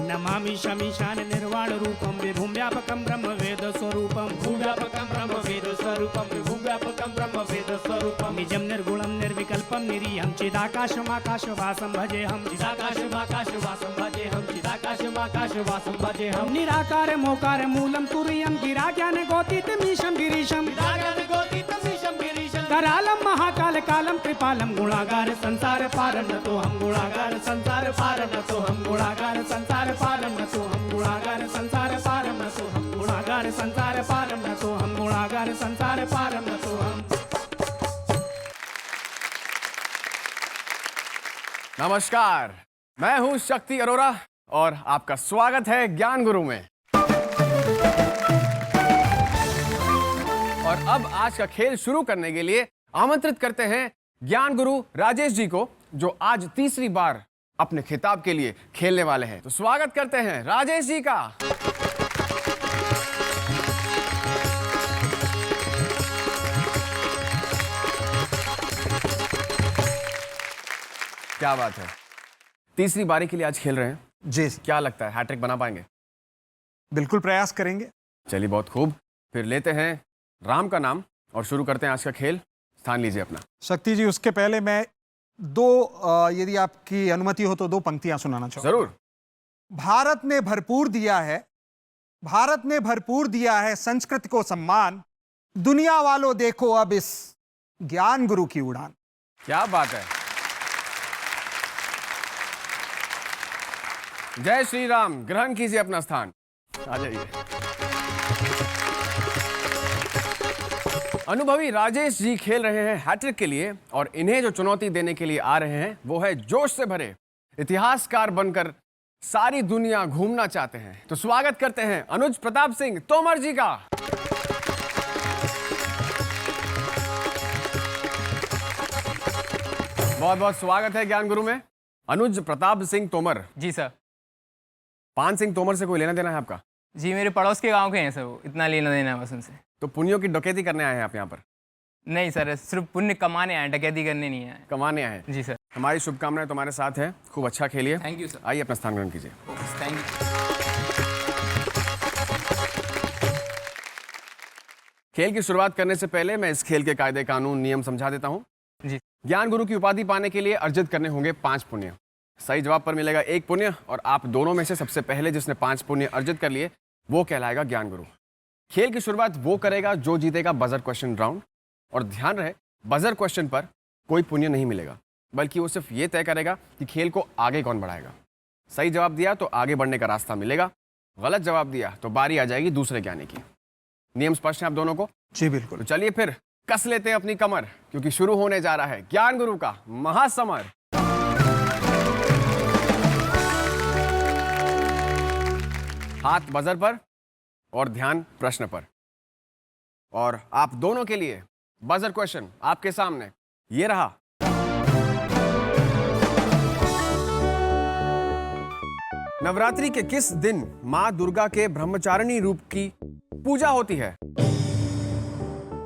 नमामि शमीशान निर्वाण रूपम विभुम व्यापकम ब्रह्म वेद स्वरूपम भूव्यापकं ब्रह्म वेद स्वरूपं विभुव्यापकं ब्रह्म वेद स्वरूपं निजम निर्गुणम निर्विकल्पम निरीहम चिदाकाशमाकाशवासम भजेहम चिदाकाशमाकाशवासं भजेऽहं चिदाकाशमाकाशवासं भजेऽहम निराकार मोकार मूलम तुरीयम गिरा ज्ञान गोतीतमीशम गिरीशम निरागतगोतीतमीशं गिरीशं करालम महाकाल कालम कृपालम गुणागार संसार पारम न तो हम गुणागार संसार पारम न तो हम गुणागार संसार पारम न तो हम गुणागार संसार पारम न तो हम गुणागार संसार पारम न तो हम गुणागार संसार पारम न तो हम। नमस्कार, मैं हूं शक्ति अरोरा और आपका स्वागत है ज्ञान गुरु में। और अब आज का खेल शुरू करने के लिए आमंत्रित करते हैं ज्ञान गुरु राजेश जी को, जो आज तीसरी बार अपने खिताब के लिए खेलने वाले हैं। तो स्वागत करते हैं राजेश जी का। क्या बात है, तीसरी बारी के लिए आज खेल रहे हैं जी, क्या लगता है हैट्रिक बना पाएंगे? बिल्कुल प्रयास करेंगे। चलिए बहुत खूब, फिर लेते हैं राम का नाम और शुरू करते हैं आज का खेल। स्थान लीजिए अपना। शक्ति जी, उसके पहले मैं यदि आपकी अनुमति हो तो दो पंक्तियां सुनाना चाहूंगा। जरूर। भारत ने भरपूर दिया है, भारत ने भरपूर दिया है संस्कृत को सम्मान, दुनिया वालों देखो अब इस ज्ञान गुरु की उड़ान। क्या बात है, जय श्री राम। ग्रहण कीजिए अपना स्थान, आ जाइए। अनुभवी राजेश जी खेल रहे हैं हैट्रिक के लिए और इन्हें जो चुनौती देने के लिए आ रहे हैं वो है जोश से भरे इतिहासकार बनकर सारी दुनिया घूमना चाहते हैं। तो स्वागत करते हैं अनुज प्रताप सिंह तोमर जी का। बहुत बहुत स्वागत है ज्ञान गुरु में। अनुज प्रताप सिंह तोमर। जी सर। पान सिंह तोमर से कोई लेना देना है आपका? जी मेरे पड़ोस के गांव के हैं सर, वो इतना लेना देना है बस उनसे। तो पुण्यों की डकैती करने आए हैं आप यहाँ पर? नहीं सर, सिर्फ पुण्य कमाने आए, डकैती करने नहीं आए। कमाने आए हैं। जी सर। हमारी शुभकामनाएं तुम्हारे साथ हैं, खूब अच्छा खेलिए। Thank you sir. आइए अपना स्थान ग्रहण कीजिए। Thank you. खेल की शुरुआत करने से पहले मैं इस खेल के कायदे कानून नियम समझा देता हूँ। जी। ज्ञान गुरु की उपाधि पाने के लिए अर्जित करने होंगे 5 पुण्य। सही जवाब पर मिलेगा 1 पुण्य और आप दोनों में से सबसे पहले जिसने 5 पुण्य अर्जित कर लिए वो कहलाएगा ज्ञान गुरु। खेल की शुरुआत वो करेगा जो जीतेगा बजर क्वेश्चन राउंड। और ध्यान रहे, बजर क्वेश्चन पर कोई पुण्य नहीं मिलेगा, बल्कि वो सिर्फ ये तय करेगा कि खेल को आगे कौन बढ़ाएगा। सही जवाब दिया तो आगे बढ़ने का रास्ता मिलेगा, गलत जवाब दिया तो बारी आ जाएगी दूसरे ज्ञानी की। नियम स्पष्ट है आप दोनों को? जी बिल्कुल। तो चलिए फिर कस लेते हैं अपनी कमर, क्योंकि शुरू होने जा रहा है ज्ञान गुरु का महासमर। हाथ बजर पर और ध्यान प्रश्न पर। और आप दोनों के लिए बजर क्वेश्चन आपके सामने ये रहा। नवरात्रि के किस दिन मां दुर्गा के ब्रह्मचारिणी रूप की पूजा होती है?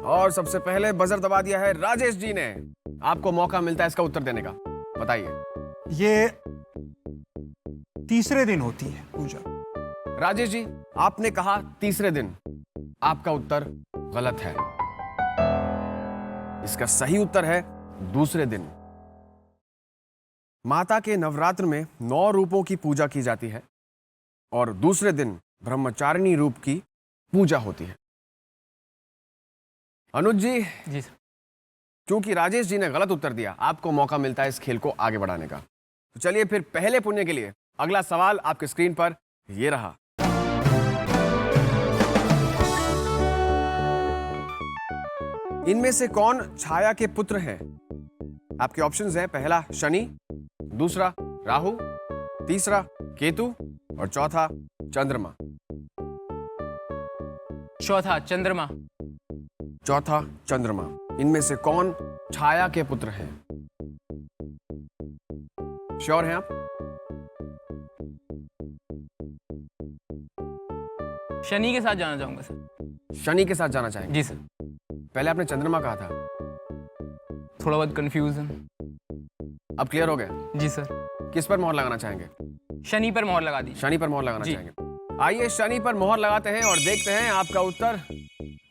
और सबसे पहले बजर दबा दिया है राजेश जी ने। आपको मौका मिलता है इसका उत्तर देने का, बताइए। ये तीसरे दिन होती है पूजा। राजेश जी, आपने कहा तीसरे दिन, आपका उत्तर गलत है। इसका सही उत्तर है दूसरे दिन। माता के नवरात्र में 9 रूपों की पूजा की जाती है और दूसरे दिन ब्रह्मचारिणी रूप की पूजा होती है। अनुज जी। जी सर। क्योंकि राजेश जी ने गलत उत्तर दिया, आपको मौका मिलता है इस खेल को आगे बढ़ाने का। तो चलिए फिर पहले पुण्य के लिए अगला सवाल आपके स्क्रीन पर ये रहा। इनमें से कौन छाया के पुत्र हैं? आपके ऑप्शंस हैं, पहला शनि, दूसरा राहु, तीसरा केतु और चौथा चंद्रमा। चौथा चंद्रमा। चौथा चंद्रमा। इनमें से कौन छाया के पुत्र हैं? श्योर हैं आप? शनि के साथ जाना चाहूंगा सर। शनि के साथ जाना चाहेंगे? जी सर। पहले आपने चंद्रमा कहा था। थोड़ा बहुत कंफ्यूजन। अब क्लियर हो गया? जी सर। किस पर मोहर लगाना चाहेंगे? शनि पर मोहर लगा दीजिए। शनि पर मोहर लगाना जी। चाहेंगे। आइए शनि पर मोहर लगाते हैं और देखते हैं आपका उत्तर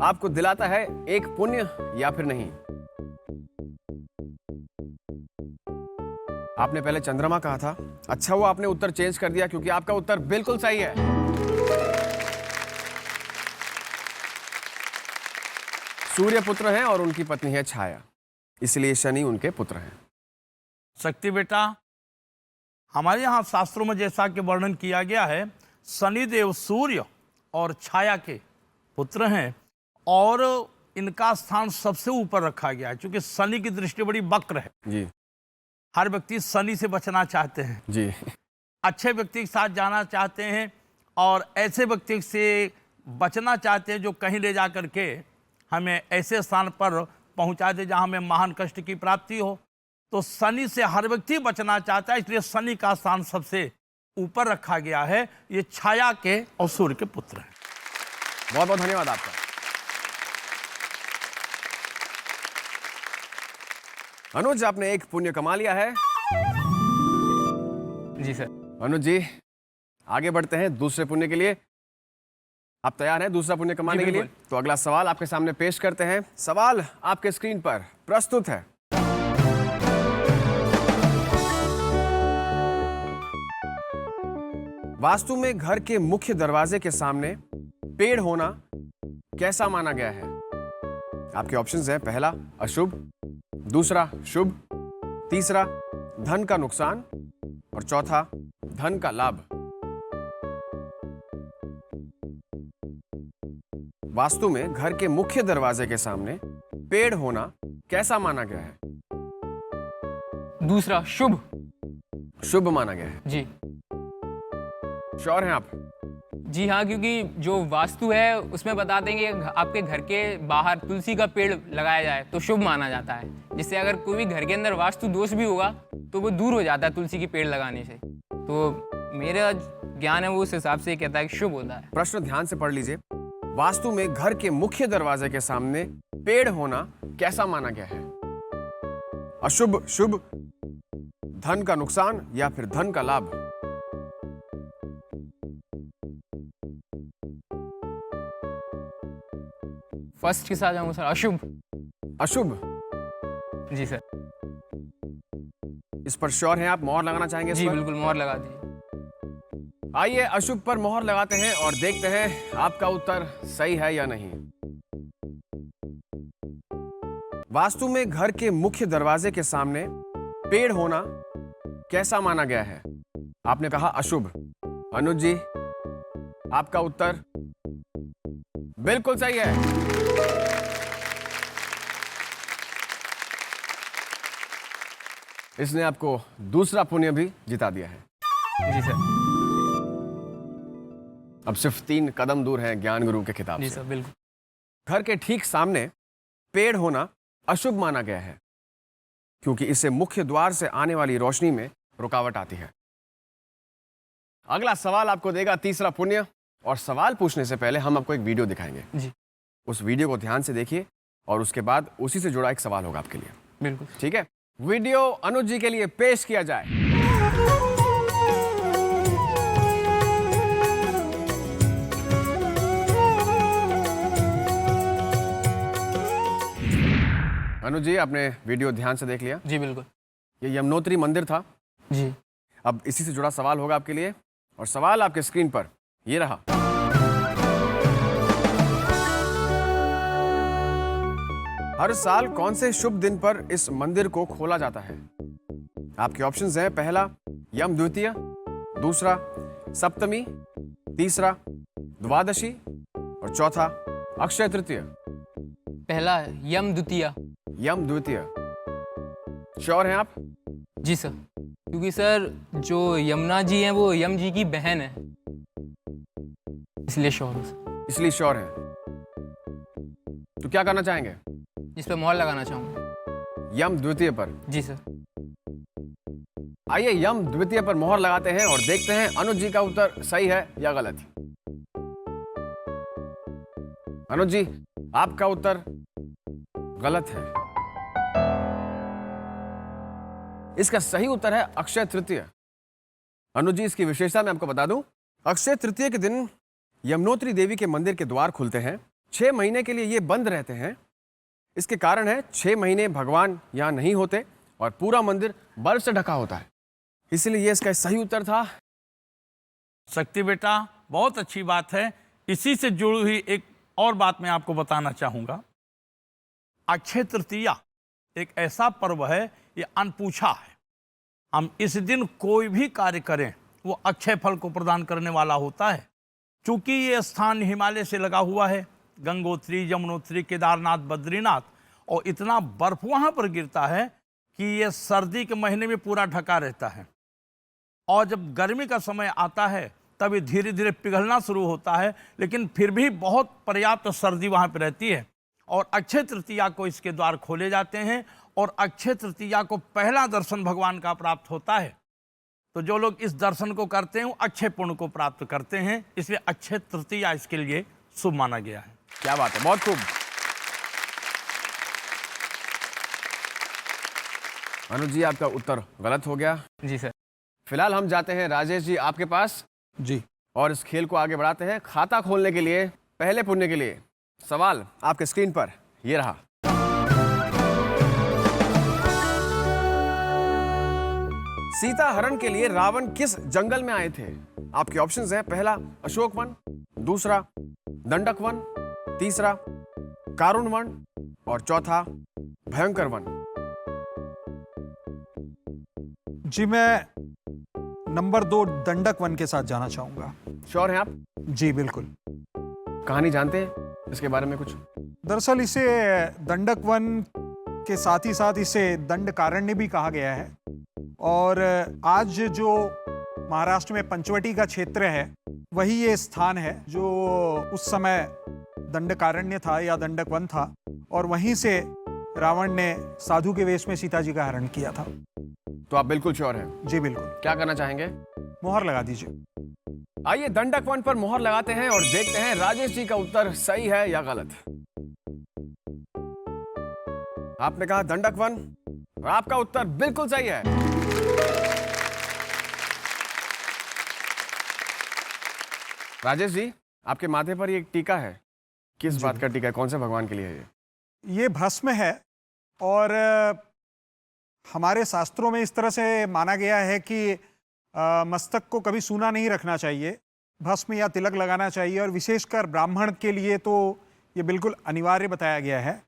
आपको दिलाता है एक पुण्य या फिर नहीं। आपने पहले चंद्रमा कहा था, अच्छा हुआ आपने उत्तर चेंज कर दिया क्योंकि आपका उत्तर बिल्कुल सही है। सूर्य पुत्र हैं और उनकी पत्नी है छाया, इसलिए शनि उनके पुत्र हैं। शक्ति बेटा, हमारे यहाँ शास्त्रों में जैसा कि वर्णन किया गया है, शनिदेव सूर्य और छाया के पुत्र हैं और इनका स्थान सबसे ऊपर रखा गया है क्योंकि शनि की दृष्टि बड़ी वक्र है। जी हर व्यक्ति शनि से बचना चाहते हैं, जी अच्छे व्यक्ति के साथ जाना चाहते हैं और ऐसे व्यक्ति से बचना चाहते हैं जो कहीं ले जा करके हमें ऐसे स्थान पर पहुंचा दे जहां हमें महान कष्ट की प्राप्ति हो। तो शनि से हर व्यक्ति बचना चाहता है, इसलिए शनि का स्थान सबसे ऊपर रखा गया है। ये छाया के और सूर्य के पुत्र हैं। बहुत बहुत धन्यवाद आपका। अनुज, आपने एक पुण्य कमा लिया है। जी सर। अनुज जी, आगे बढ़ते हैं दूसरे पुण्य के लिए। आप तैयार हैं दूसरा पुण्य कमाने के लिए? तो अगला सवाल आपके सामने पेश करते हैं। सवाल आपके स्क्रीन पर प्रस्तुत है। वास्तु में घर के मुख्य दरवाजे के सामने पेड़ होना कैसा माना गया है? आपके ऑप्शंस हैं, पहला अशुभ, दूसरा शुभ, तीसरा धन का नुकसान और चौथा धन का लाभ। वास्तु में घर के मुख्य दरवाजे के सामने पेड़ होना कैसा माना गया है? दूसरा शुभ। शुभ माना गया है। जी श्योर हैं आप? जी हाँ, क्योंकि जो वास्तु है उसमें बता देंगे आपके घर के बाहर तुलसी का पेड़ लगाया जाए तो शुभ माना जाता है, जिससे अगर कोई भी घर के अंदर वास्तु दोष भी होगा तो वो दूर हो जाता है तुलसी के पेड़ लगाने से। तो मेरा ज्ञान है वो उस हिसाब से कहता है कि शुभ होता है। प्रश्न ध्यान से पढ़ लीजिए। वास्तु में घर के मुख्य दरवाजे के सामने पेड़ होना कैसा माना गया है? अशुभ, शुभ, धन का नुकसान या फिर धन का लाभ? फर्स्ट के साथ जाऊंगा सर, अशुभ। अशुभ? जी सर। इस पर श्योर हैं आप? मोहर लगाना चाहेंगे इस जी पर? बिल्कुल, मोहर लगा दीजिए। आइए अशुभ पर मोहर लगाते हैं और देखते हैं आपका उत्तर सही है या नहीं। वास्तु में घर के मुख्य दरवाजे के सामने पेड़ होना कैसा माना गया है? आपने कहा अशुभ। अनुज जी, आपका उत्तर बिल्कुल सही है। इसने आपको दूसरा पुण्य भी जिता दिया है। जी सर। अब सिर्फ 3 कदम दूर है ज्ञान गुरु के खिताब जी से। सर, बिल्कुल। घर के ठीक सामने पेड़ होना अशुभ माना गया है क्योंकि इससे मुख्य द्वार से आने वाली रोशनी में रुकावट आती है। अगला सवाल आपको देगा तीसरा पुण्य, और सवाल पूछने से पहले हम आपको एक वीडियो दिखाएंगे। जी उस वीडियो को ध्यान से देखिए और उसके बाद उसी से जुड़ा एक सवाल होगा आपके लिए। बिल्कुल। ठीक है, वीडियो अनुज जी के लिए पेश किया जाए। अनुज जी, आपने वीडियो ध्यान से देख लिया? जी बिल्कुल। ये यमुनोत्री मंदिर था। जी अब इसी से जुड़ा सवाल होगा आपके लिए और सवाल आपके स्क्रीन पर ये रहा। हर साल कौन से शुभ दिन पर इस मंदिर को खोला जाता है? आपके ऑप्शंस हैं, पहला यम द्वितीय, दूसरा सप्तमी, तीसरा द्वादशी और चौथा अक्षय तृतीय। पहला यम द्वितीया। यम द्वितीय, श्योर हैं आप? जी सर, क्योंकि सर जो यमुना जी हैं वो यम जी की बहन है, इसलिए श्योर हूँ सर। इसलिए श्योर हैं। तो क्या करना चाहेंगे? इस पर मोहर लगाना चाहूँगा। यम द्वितीय पर। जी सर। आइए यम द्वितीय पर मोहर लगाते हैं और देखते हैं अनुज जी का उत्तर सही है या गलत। अनुज जी, आपका उत्तर गलत है। इसका सही उत्तर है अक्षय तृतीय। अनुज जी, इसकी विशेषता मैं आपको बता दूं। अक्षय तृतीया के दिन यमुनोत्री देवी के मंदिर के द्वार खुलते हैं। 6 महीने के लिए ये बंद रहते हैं। इसके कारण है 6 महीने भगवान यहाँ नहीं होते और पूरा मंदिर बर्फ से ढका होता है। इसलिए ये इसका सही उत्तर था। शक्ति बेटा, बहुत अच्छी बात है। इसी से जुड़ी हुई एक और बात मैं आपको बताना चाहूँगा। अक्षय तृतीया एक ऐसा पर्व है, ये अनपूछा है। हम इस दिन कोई भी कार्य करें वो अक्षय फल को प्रदान करने वाला होता है। चूँकि ये स्थान हिमालय से लगा हुआ है, गंगोत्री, यमुनोत्री, केदारनाथ, बद्रीनाथ, और इतना बर्फ वहाँ पर गिरता है कि ये सर्दी के महीने में पूरा ढका रहता है, और जब गर्मी का समय आता है तब ये धीरे धीरे पिघलना शुरू होता है, लेकिन फिर भी बहुत पर्याप्त सर्दी वहाँ पर रहती है। और अक्षय तृतीया को इसके द्वार खोले जाते हैं और अक्षय तृतीया को पहला दर्शन भगवान का प्राप्त होता है। तो जो लोग इस दर्शन को करते हैं वो अक्षय पुण्य को प्राप्त करते हैं, इसलिए अक्षय तृतीया इसके लिए शुभ माना गया है। क्या बात है, बहुत खूब। अनुज जी, आपका उत्तर गलत हो गया। जी सर। फिलहाल हम जाते हैं राजेश जी आपके पास जी और इस खेल को आगे बढ़ाते हैं। खाता खोलने के लिए पहले पुण्य के लिए सवाल आपके स्क्रीन पर ये रहा। सीता हरण के लिए रावण किस जंगल में आए थे? आपके ऑप्शंस हैं, पहला अशोक वन, दूसरा दंडक वन, तीसरा कारुण वन और चौथा भयंकर वन। जी, मैं नंबर 2 दंडक वन के साथ जाना चाहूंगा। श्योर हैं आप? जी बिल्कुल। कहानी जानते हैं इसके बारे में कुछ? दरअसल इसे दंडक वन के साथ ही साथ इसे दंडकारण्य भी कहा गया है, और आज जो महाराष्ट्र में पंचवटी का क्षेत्र है वही ये स्थान है जो उस समय दंडकारण्य था या दंडक वन था, और वहीं से रावण ने साधु के वेश में सीता जी का हरण किया था। तो आप बिल्कुल श्योर हैं? जी बिल्कुल। क्या करना चाहेंगे? मोहर लगा दीजिए। आइए दंडक वन पर मोहर लगाते हैं और देखते हैं राजेश जी का उत्तर सही है या गलत। आपने कहा दंडक वन और आपका उत्तर बिल्कुल सही है। राजेश जी, आपके माथे पर ये एक टीका है, किस बात का टीका है? कौन से भगवान के लिए है ये भस्म है, और हमारे शास्त्रों में इस तरह से माना गया है कि मस्तक को कभी सूना नहीं रखना चाहिए, भस्म या तिलक लगाना चाहिए, और विशेषकर ब्राह्मण के लिए तो ये बिल्कुल अनिवार्य बताया गया है।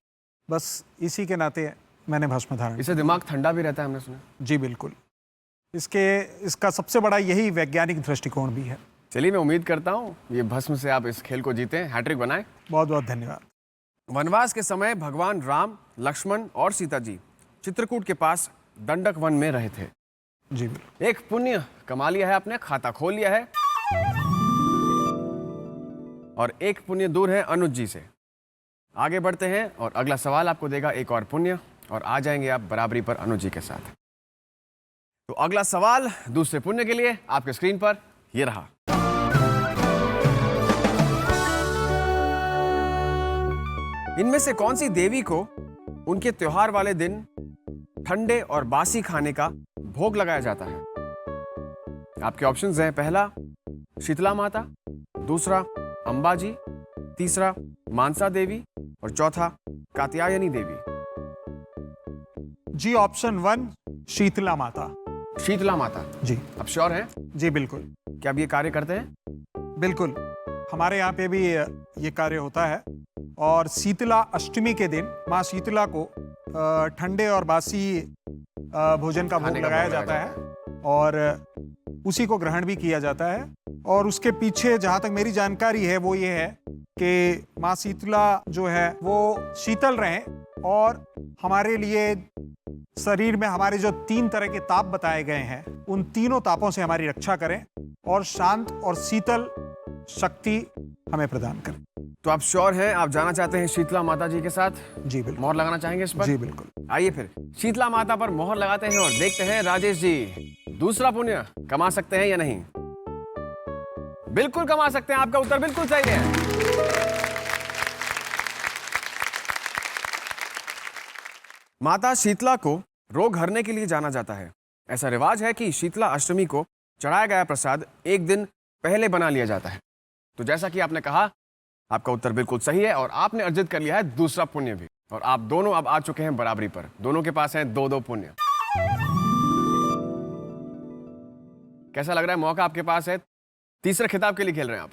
बस इसी के नाते मैंने भस्म धारण। इससे दिमाग ठंडा भी रहता है, हमने सुना। जी बिल्कुल। इसका सबसे बड़ा यही वैज्ञानिक दृष्टिकोण भी है। चलिए, मैं उम्मीद करता हूँ ये भस्म से आप इस खेल को जीतें, हैट्रिक बनाएं। बहुत बहुत धन्यवाद। वनवास के समय भगवान राम, लक्ष्मण और सीता जी चित्रकूट के पास दंडक वन में रहे थे। जी बिल्कुल। एक पुण्य कमा लिया है आपने, खाता खोल लिया है, और एक पुण्य दूर है अनुज जी से। आगे बढ़ते हैं और अगला सवाल आपको देगा एक और पुण्य, और आ जाएंगे आप बराबरी पर अनुज जी के साथ। तो अगला सवाल दूसरे पुण्य के लिए आपके स्क्रीन पर ये रहा। इनमें से कौन सी देवी को उनके त्योहार वाले दिन ठंडे और बासी खाने का भोग लगाया जाता है? आपके ऑप्शंस हैं, पहला शीतला माता, दूसरा अंबाजी, तीसरा मानसा देवी और चौथा कात्यायनी देवी। जी, ऑप्शन 1 शीतला माता। शीतला माता? जी। आप श्योर हैं? जी बिल्कुल। क्या अब ये कार्य करते हैं? बिल्कुल, हमारे यहाँ पे भी ये कार्य होता है, और शीतला अष्टमी के दिन माँ शीतला को ठंडे और बासी भोजन का भोग लगाया जाता है, और उसी को ग्रहण भी किया जाता है। और उसके पीछे जहाँ तक मेरी जानकारी है वो ये है कि माँ शीतला जो है वो शीतल रहें, और हमारे लिए शरीर में हमारे जो 3 तरह के ताप बताए गए हैं उन तीनों तापों से हमारी रक्षा करें, और शांत और शीतल शक्ति हमें प्रदान करें। तो आप श्योर हैं, आप जाना चाहते हैं शीतला माता जी के साथ? जी बिल्कुल। मोहर लगाना चाहेंगे इस पर? जी बिल्कुल। आइए फिर शीतला माता पर मोहर लगाते हैं और देखते हैं राजेश जी दूसरा पुण्य कमा सकते हैं या नहीं। बिल्कुल कमा सकते हैं, आपका उत्तर बिल्कुल सही है। माता शीतला को रोग हरने के लिए जाना जाता है। ऐसा रिवाज है कि शीतला अष्टमी को चढ़ाया गया प्रसाद एक दिन पहले बना लिया जाता है। तो जैसा कि आपने कहा, आपका उत्तर बिल्कुल सही है और आपने अर्जित कर लिया है दूसरा पुण्य भी। और आप दोनों अब आ चुके हैं बराबरी पर। दोनों के पास है 2-2 पुण्य। कैसा लग रहा है? मौका आपके पास है, तीसरे खिताब के लिए खेल रहे हैं आप।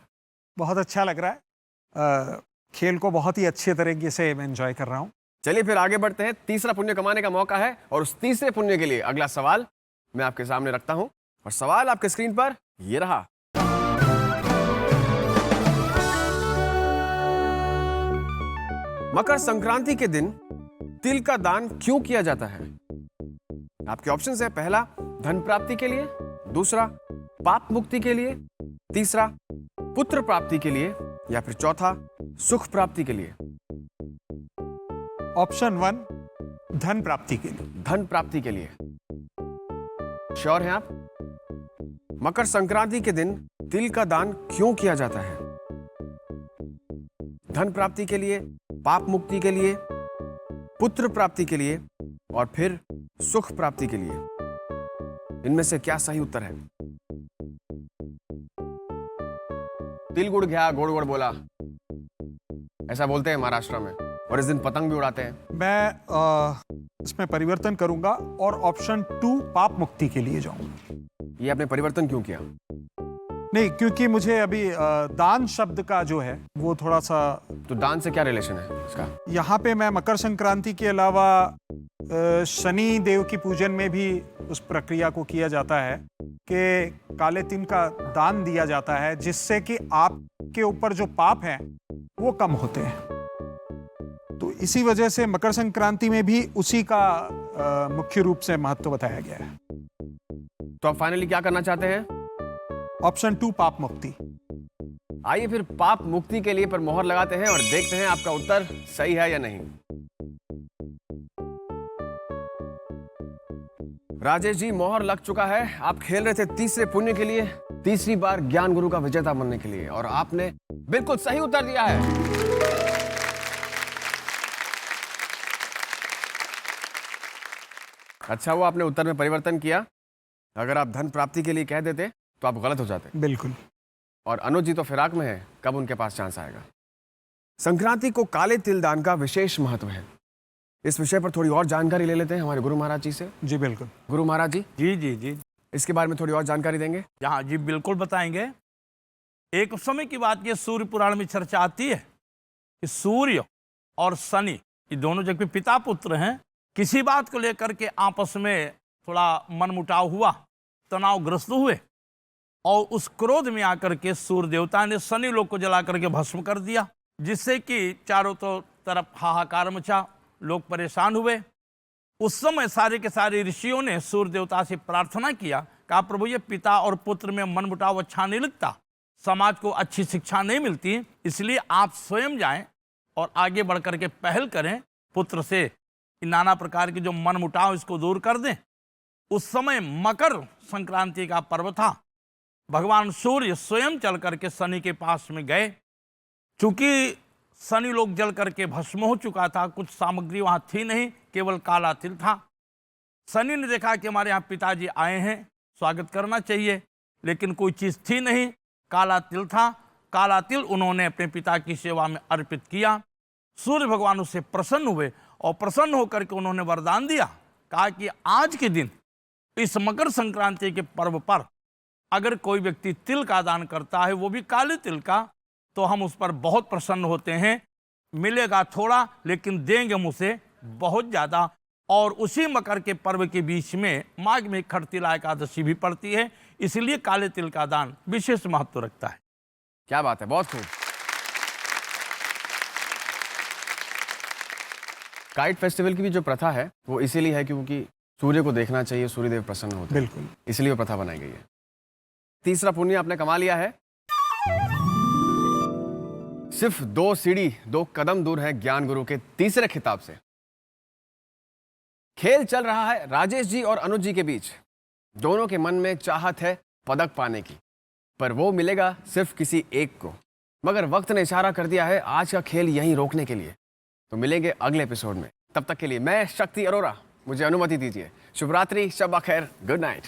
बहुत अच्छा लग रहा है। खेल को बहुत ही अच्छे तरीके से मैं एंजॉय कर रहा हूँ। चलिए फिर आगे बढ़ते हैं। तीसरा पुण्य कमाने का मौका है और उस तीसरे पुण्य के लिए अगला सवाल मैं आपके सामने रखता हूं और सवाल आपके स्क्रीन पर ये रहा। मकर संक्रांति के दिन तिल का दान क्यों किया जाता है? आपके ऑप्शंस है, पहला धन प्राप्ति के लिए, दूसरा पाप मुक्ति के लिए, तीसरा पुत्र प्राप्ति के लिए, या फिर चौथा सुख प्राप्ति के लिए। ऑप्शन 1 धन प्राप्ति के लिए। धन प्राप्ति के लिए श्योर हैं आप? मकर संक्रांति के दिन तिल का दान क्यों किया जाता है? धन प्राप्ति के लिए, पाप मुक्ति के लिए, पुत्र प्राप्ति के लिए और फिर सुख प्राप्ति के लिए। इनमें से क्या सही उत्तर है? तिल गुड़ गया, गोड़ गोड़ बोला, ऐसा बोलते हैं महाराष्ट्र में, और इस दिन पतंग भी उड़ाते हैं। मैं इसमें परिवर्तन करूंगा और ऑप्शन 2 पाप मुक्ति के लिए जाऊंगा। ये आपने परिवर्तन क्यों किया? नहीं, क्योंकि मुझे अभी दान शब्द का जो है वो थोड़ा सा, तो दान से क्या रिलेशन है इसका? यहाँ पे मैं मकर संक्रांति के अलावा शनि देव की पूजन में भी उस प्रक्रिया को किया जाता है कि काले तिल का दान दिया जाता है, जिससे कि आपके ऊपर जो पाप हैं वो कम होते हैं। तो इसी वजह से मकर संक्रांति में भी उसी का मुख्य रूप से महत्व बताया गया है। तो आप फाइनली क्या करना चाहते हैं? ऑप्शन 2 पाप मुक्ति। आइए फिर पाप मुक्ति के लिए पर मोहर लगाते हैं और देखते हैं आपका उत्तर सही है या नहीं। राजेश जी, मोहर लग चुका है। आप खेल रहे थे तीसरे पुण्य के लिए, तीसरी बार ज्ञान गुरु का विजेता बनने के लिए, और आपने बिल्कुल सही उत्तर दिया है। अच्छा हुआ आपने उत्तर में परिवर्तन किया। अगर आप धन प्राप्ति के लिए कह देते तो आप गलत हो जाते। बिल्कुल। और अनुज जी तो फिराक में है, कब उनके पास चांस आएगा। संक्रांति को काले तिल दान का विशेष महत्व है। इस विषय पर थोड़ी और जानकारी ले लेते हैं हमारे गुरु महाराज जी से। जी बिल्कुल। गुरु महाराज जी, जी जी जी, इसके बारे में थोड़ी और जानकारी देंगे? हाँ जी, बिल्कुल बताएंगे। एक समय की बात ये सूर्य पुराण में चर्चा आती है कि सूर्य और शनि, ये दोनों जग पे पिता पुत्र हैं, किसी बात को लेकर के आपस में थोड़ा मनमुटाव हुआ, तनावग्रस्त हुए, और उस क्रोध में आकर के सूर्य देवता ने शनि लोक को जला करके भस्म कर दिया, जिससे कि चारों तरफ हाहाकार मचा, लोग परेशान हुए। उस समय सारे के सारे ऋषियों ने सूर्य देवता से प्रार्थना किया, कहा प्रभु ये पिता और पुत्र में मनमुटाव अच्छा नहीं लगता, समाज को अच्छी शिक्षा नहीं मिलती, इसलिए आप स्वयं जाएं और आगे बढ़ करके पहल करें, पुत्र से नाना प्रकार के जो मनमुटाव इसको दूर कर दें। उस समय मकर संक्रांति का पर्व था। भगवान सूर्य स्वयं चल करके शनि के पास में गए। चूंकि शनि लोक जल करके भस्म हो चुका था, कुछ सामग्री वहां थी नहीं, केवल काला तिल था। शनि ने देखा कि हमारे यहाँ पिताजी आए हैं, स्वागत करना चाहिए, लेकिन कोई चीज़ थी नहीं, काला तिल था। काला तिल उन्होंने अपने पिता की सेवा में अर्पित किया। सूर्य भगवान उससे प्रसन्न हुए और प्रसन्न होकर के उन्होंने वरदान दिया, कहा कि आज के दिन इस मकर संक्रांति के पर्व पर अगर कोई व्यक्ति तिल का दान करता है, वो भी काले तिल का, तो हम उस पर बहुत प्रसन्न होते हैं। मिलेगा थोड़ा लेकिन देंगे हम उसे बहुत ज़्यादा। और उसी मकर के पर्व के बीच में माघ में खड़तिला एकादशी भी पड़ती है, इसलिए काले तिल का दान विशेष महत्व रखता है। क्या बात है, बहुत खूब। काइट फेस्टिवल की भी जो प्रथा है वो इसीलिए है क्योंकि सूर्य को देखना चाहिए, सूर्यदेव प्रसन्न होते हैं, बिल्कुल, इसलिए वो प्रथा बनाई गई है। तीसरा पुण्य आपने कमा लिया है। सिर्फ 2 सीढ़ी 2 कदम दूर है ज्ञान गुरु के तीसरे खिताब से। खेल चल रहा है राजेश जी और अनुज जी के बीच। दोनों के मन में चाहत है पदक पाने की, पर वो मिलेगा सिर्फ किसी एक को। मगर वक्त ने इशारा कर दिया है आज का खेल यहीं रोकने के लिए। तो मिलेंगे अगले एपिसोड में। तब तक के लिए मैं शक्ति अरोरा, मुझे अनुमति दीजिए। शुभ रात्रि, शब खैर, गुड नाइट।